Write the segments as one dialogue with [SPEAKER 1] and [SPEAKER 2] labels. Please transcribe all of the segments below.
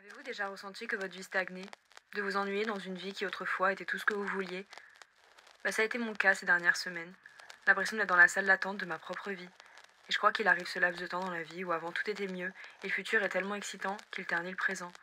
[SPEAKER 1] Avez-vous déjà ressenti que votre vie stagnait? De vous ennuyer dans une vie qui autrefois était tout ce que vous vouliez? Ça a été mon cas ces dernières semaines. L'impression d'être dans la salle d'attente de ma propre vie. Et je crois qu'il arrive ce laps de temps dans la vie où avant tout était mieux, et le futur est tellement excitant qu'il ternit le présent.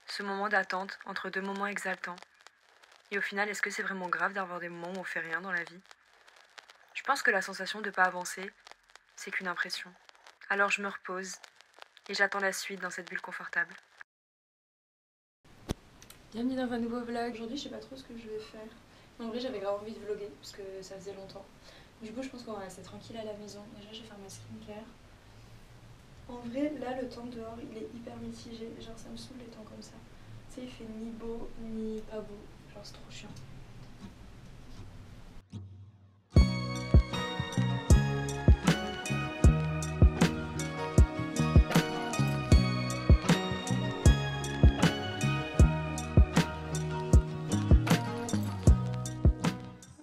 [SPEAKER 1] Ce moment d'attente entre deux moments exaltants. Et au final, est-ce que c'est vraiment grave d'avoir des moments où on fait rien dans la vie? Je pense que la sensation de ne pas avancer, c'est qu'une impression. Alors je me repose, et j'attends la suite dans cette bulle confortable.
[SPEAKER 2] Bienvenue dans un nouveau vlog. Aujourd'hui, je sais pas trop ce que je vais faire. En vrai, j'avais grave envie de vlogger parce que ça faisait longtemps. Du coup, je pense qu'on va rester tranquille à la maison. Déjà, je vais faire ma skincare. En vrai, là, le temps dehors, il est hyper mitigé. Genre, ça me saoule les temps comme ça. Tu sais, il fait ni beau ni pas beau. Genre, c'est trop chiant.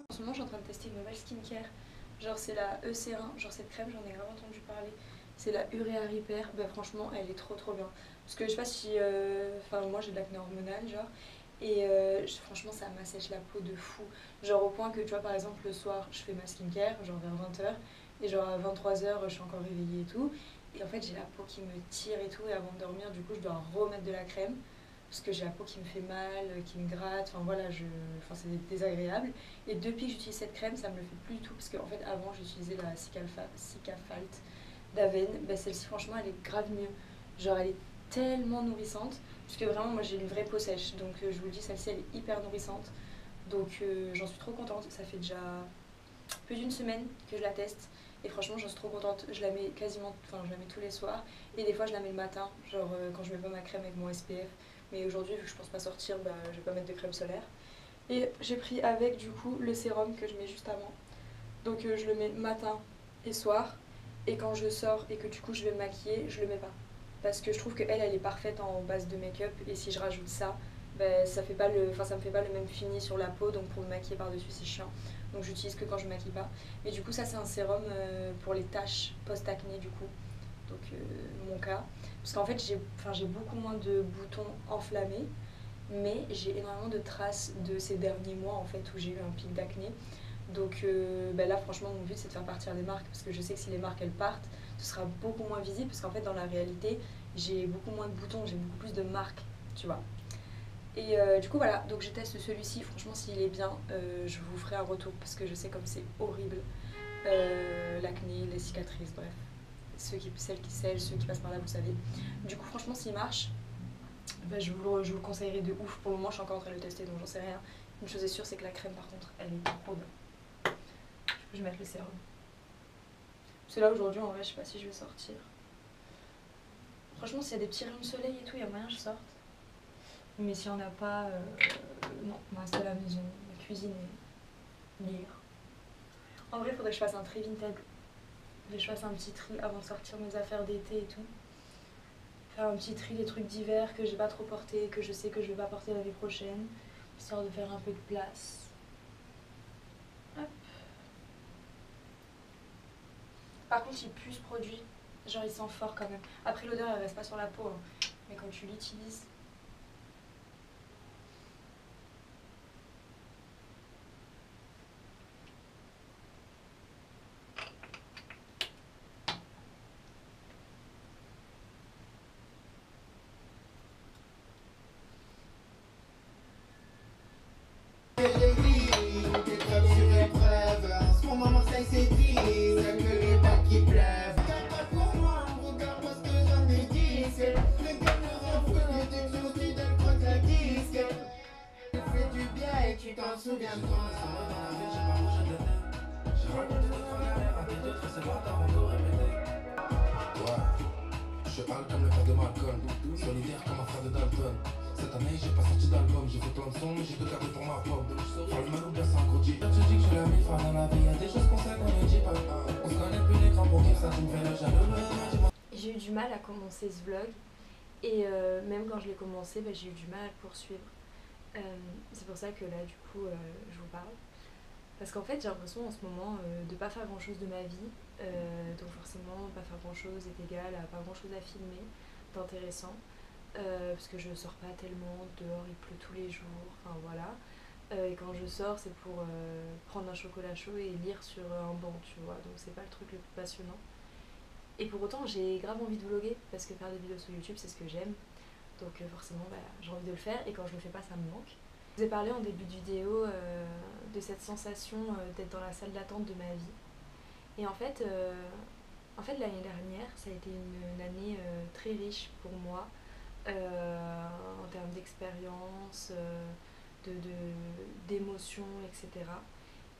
[SPEAKER 2] En ce moment, je suis en train de tester une nouvelle skincare. Genre, c'est la EC1. Genre, cette crème, j'en ai grave entendu parler. C'est la Urea Repair. Bah, franchement, elle est trop bien. Parce que je sais pas si. Enfin, moi, j'ai de l'acné hormonal, genre. Et franchement, ça m'assèche la peau de fou. Genre, au point que, tu vois, par exemple, le soir, je fais ma skincare, genre vers 20h. Et genre, à 23h, je suis encore réveillée et tout. Et en fait, j'ai la peau qui me tire et tout. Et avant de dormir, du coup, je dois remettre de la crème. Parce que j'ai la peau qui me fait mal, qui me gratte. Enfin, voilà, enfin, c'est désagréable. Et depuis que j'utilise cette crème, ça me le fait plus du tout. Parce qu'en fait, avant, j'utilisais la Cicafalte d'Aven. Bah, celle-ci, franchement, elle est grave mieux. Genre, elle est tellement nourrissante. Parce que vraiment, moi, j'ai une vraie peau sèche. Donc, je vous le dis, celle-ci, elle est hyper nourrissante. Donc, j'en suis trop contente. Ça fait déjà plus d'une semaine que je la teste. Et franchement, j'en suis trop contente. Je la mets quasiment, enfin, je la mets tous les soirs. Et des fois, je la mets le matin, genre quand je mets pas ma crème avec mon SPF. Mais aujourd'hui, vu que je pense pas sortir, bah, je vais pas mettre de crème solaire. Et j'ai pris avec, du coup, le sérum que je mets juste avant. Donc, je le mets matin et soir. Et quand je sors et que du coup, je vais me maquiller, je le mets pas. Parce que je trouve qu'elle, elle est parfaite en base de make-up. Et si je rajoute ça, bah, ça me fait pas le même fini sur la peau. Donc, pour me maquiller par-dessus, c'est chiant. Donc j'utilise que quand je ne maquille pas. Mais du coup, ça, c'est un sérum pour les taches post-acné, du coup. Donc, mon cas. Parce qu'en fait, j'ai beaucoup moins de boutons enflammés. Mais j'ai énormément de traces de ces derniers mois, en fait, où j'ai eu un pic d'acné. Donc bah là, franchement, mon but, c'est de faire partir les marques. Parce que je sais que si les marques, elles partent, ce sera beaucoup moins visible. Parce qu'en fait, dans la réalité, j'ai beaucoup moins de boutons, j'ai beaucoup plus de marques, tu vois. Et du coup voilà, donc je teste celui-ci, franchement s'il est bien, je vous ferai un retour parce que je sais comme c'est horrible, l'acné, les cicatrices, bref, ceux qui passent par là vous savez. Du coup franchement s'il marche, bah, je vous le conseillerais de ouf. Pour le moment je suis encore en train de le tester donc j'en sais rien. Une chose est sûre c'est que la crème par contre elle est trop bien. Du coup je vais mettre le sérum. Parce que là aujourd'hui en vrai je sais pas si je vais sortir. Franchement s'il y a des petits rayons de soleil et tout, il y a moyen que je sorte. Mais si on n'a pas, non, on va rester à la maison, la cuisine et lire. En vrai, il faudrait que je fasse un tri vintage. Que je fasse un petit tri avant de sortir mes affaires d'été et tout. Faire un petit tri des trucs d'hiver que j'ai pas trop porté, que je sais que je vais pas porter l'année prochaine. Histoire de faire un peu de place. Hop. Par contre, il pue ce produit. Genre, il sent fort quand même. Après, l'odeur, elle reste pas sur la peau. Hein. Mais quand tu l'utilises.
[SPEAKER 3] Je parle comme le père de Malcolm, solidaire comme un frère de Dalton. Cette année j'ai pas sorti d'album, j'ai fait plein de sons mais j'ai tout gardé pour ma pop. Parle mal ou bien c'est un gros G. Tu dis que je l'ai mis fin dans la vie, y'a des choses qu'on sait qu'on ne dit pas. On se connaît plus l'écran pour dire ça, tu me fais le jaloux.
[SPEAKER 2] J'ai eu du mal à commencer ce vlog. Et même quand je l'ai commencé, bah, j'ai eu du mal à le poursuivre. C'est pour ça que là du coup je vous parle. Parce qu'en fait j'ai l'impression en ce moment de pas faire grand chose de ma vie. Donc forcément pas faire grand chose est égal à pas grand chose à filmer d'intéressant. parce que je sors pas tellement, dehors il pleut tous les jours, enfin voilà. Et quand je sors, c'est pour prendre un chocolat chaud et lire sur un banc, tu vois, donc c'est pas le truc le plus passionnant. Et pour autant, j'ai grave envie de vlogger, parce que faire des vidéos sur YouTube, c'est ce que j'aime. Donc forcément, j'ai envie de le faire, et quand je le fais pas, ça me manque. Je vous ai parlé en début de vidéo de cette sensation d'être dans la salle d'attente de ma vie. Et en fait l'année dernière, ça a été une année très riche pour moi, en termes d'expérience, d'émotions, etc.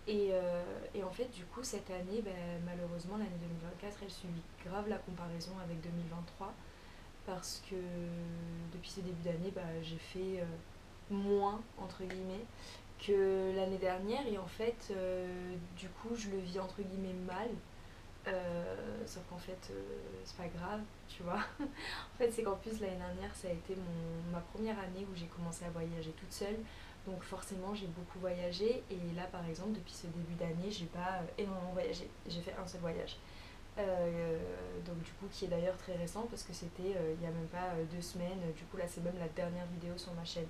[SPEAKER 2] Et en fait, du coup, cette année, malheureusement, l'année 2024, elle subit grave la comparaison avec 2023, parce que depuis ce début d'année, j'ai fait moins, entre guillemets, que l'année dernière. Et en fait, du coup, je le vis, entre guillemets, mal. Sauf qu'en fait, c'est pas grave, tu vois. En fait, c'est qu'en plus, l'année dernière, ça a été ma première année où j'ai commencé à voyager toute seule. Donc forcément, j'ai beaucoup voyagé. Et là, par exemple, depuis ce début d'année, j'ai pas énormément voyagé. J'ai fait un seul voyage. Donc du coup, qui est d'ailleurs très récent, parce que c'était il y a même pas 2 semaines. Du coup, là, c'est même la dernière vidéo sur ma chaîne.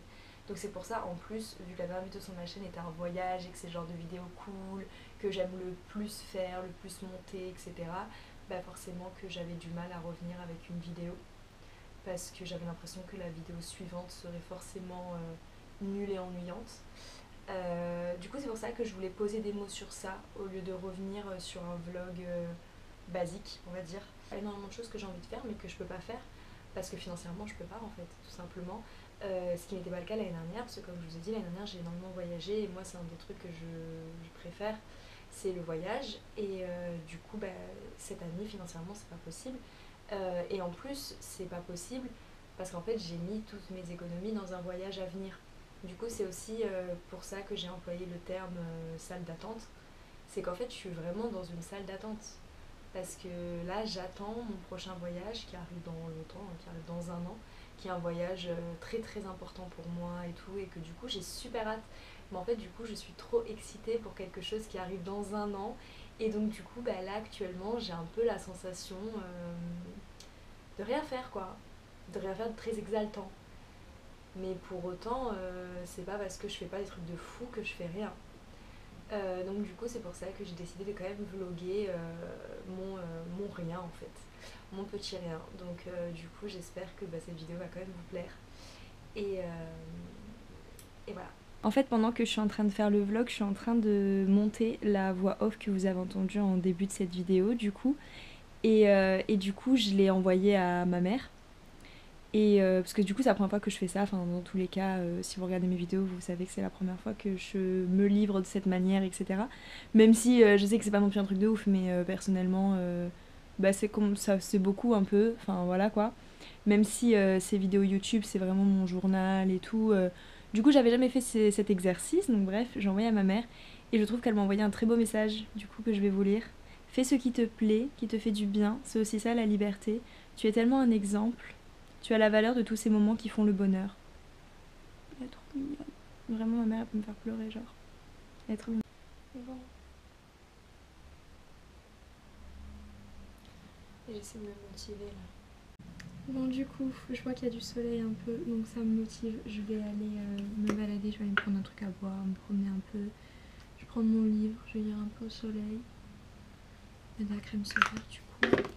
[SPEAKER 2] Donc c'est pour ça, en plus, vu que la dernière vidéo sur ma chaîne était un voyage et que c'est le genre de vidéo cool, que j'aime le plus faire, le plus monter, etc., forcément que j'avais du mal à revenir avec une vidéo, parce que j'avais l'impression que la vidéo suivante serait forcément nulle et ennuyante. Du coup, c'est pour ça que je voulais poser des mots sur ça, au lieu de revenir sur un vlog basique, on va dire. Il y a énormément de choses que j'ai envie de faire, mais que je peux pas faire, parce que financièrement, je peux pas, en fait, tout simplement. Ce qui n'était pas le cas l'année dernière, parce que comme je vous ai dit, l'année dernière j'ai énormément voyagé, et moi c'est un des trucs que je préfère, c'est le voyage. Et du coup cette année financièrement c'est pas possible, et en plus c'est pas possible parce qu'en fait j'ai mis toutes mes économies dans un voyage à venir. Du coup c'est aussi pour ça que j'ai employé le terme salle d'attente. C'est qu'en fait je suis vraiment dans une salle d'attente, parce que là j'attends mon prochain voyage qui arrive dans longtemps, qui arrive dans un an, qui est un voyage très très important pour moi et tout, et que du coup j'ai super hâte. Mais en fait du coup je suis trop excitée pour quelque chose qui arrive dans un an, et donc du coup là actuellement j'ai un peu la sensation de rien faire, quoi, de rien faire de très exaltant. Mais pour autant c'est pas parce que je fais pas des trucs de fou que je fais rien. Donc du coup c'est pour ça que j'ai décidé de quand même vlogger mon rien, en fait, mon petit rien. Donc du coup j'espère que cette vidéo va quand même vous plaire. Et voilà. En fait, pendant que je suis en train de faire le vlog, je suis en train de monter la voix off que vous avez entendue en début de cette vidéo, du coup. Et du coup je l'ai envoyée à ma mère. Et parce que du coup c'est la première fois que je fais ça, enfin dans tous les cas si vous regardez mes vidéos vous savez que c'est la première fois que je me livre de cette manière, etc. Même si je sais que c'est pas non plus un truc de ouf, mais personnellement c'est comme ça, c'est beaucoup un peu, enfin voilà quoi. Même si ces vidéos YouTube c'est vraiment mon journal et tout, du coup j'avais jamais fait cet exercice, donc bref j'ai envoyé à ma mère et je trouve qu'elle m'a envoyé un très beau message du coup que je vais vous lire. Fais ce qui te plaît, qui te fait du bien, c'est aussi ça la liberté. Tu es tellement un exemple. Tu as la valeur de tous ces moments qui font le bonheur. Elle est trop mignonne. Vraiment, ma mère, elle peut me faire pleurer, genre. Elle est trop mignonne. Bon. J'essaie de me motiver, là. Bon, du coup, je vois qu'il y a du soleil un peu, donc ça me motive. Je vais aller me balader, je vais aller me prendre un truc à boire, me promener un peu. Je vais prendre mon livre, je vais lire un peu au soleil. Il y a de la crème solaire, du coup.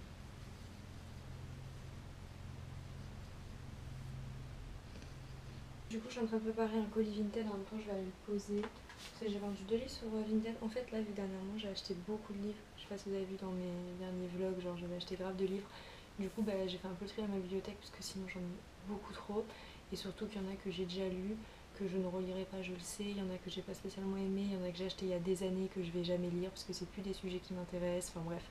[SPEAKER 2] Du coup je suis en train de préparer un colis Vinted, en même temps je vais aller le poser. Parce que j'ai vendu 2 livres sur Vinted. En fait là vu dernièrement j'ai acheté beaucoup de livres. Je sais pas si vous avez vu dans mes derniers vlogs, genre j'avais acheté grave de livres. Du coup j'ai fait un peu le tri à ma bibliothèque parce que sinon j'en ai beaucoup trop. Et surtout qu'il y en a que j'ai déjà lu, que je ne relirai pas, je le sais. Il y en a que j'ai pas spécialement aimé, il y en a que j'ai acheté il y a des années que je vais jamais lire parce que c'est plus des sujets qui m'intéressent, enfin bref.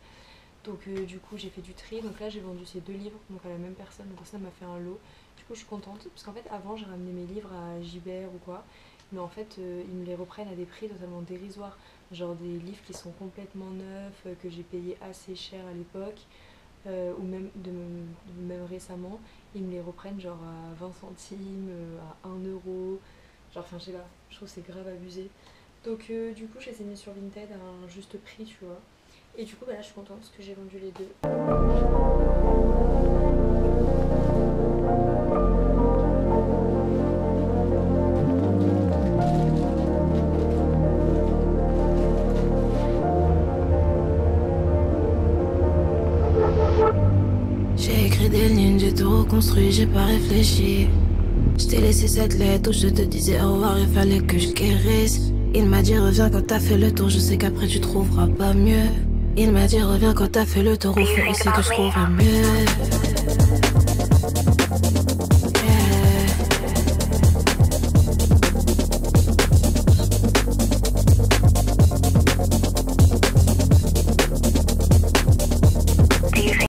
[SPEAKER 2] Donc du coup j'ai fait du tri, donc là j'ai vendu ces 2 livres donc à la même personne, donc ça m'a fait un lot. Du coup je suis contente, parce qu'en fait avant j'ai ramené mes livres à Gibert ou quoi, mais en fait ils me les reprennent à des prix totalement dérisoires, genre des livres qui sont complètement neufs, que j'ai payé assez cher à l'époque, ou même, même récemment, ils me les reprennent genre à 20 centimes, à 1 euro, genre enfin je sais pas, je trouve que c'est grave abusé. Donc du coup j'ai essayé sur Vinted à un juste prix, tu vois. Et du coup là je suis contente parce que j'ai vendu les 2.
[SPEAKER 4] écrit des lignes, j'ai tout reconstruit, j'ai pas réfléchi. Je t'ai laissé cette lettre où je te disais au revoir, il fallait que je guérisse. Il m'a dit reviens quand t'as fait le tour, je sais qu'après tu trouveras pas mieux. Il m'a dit reviens quand t'as fait le tour, au fond il sait que je trouverai mieux.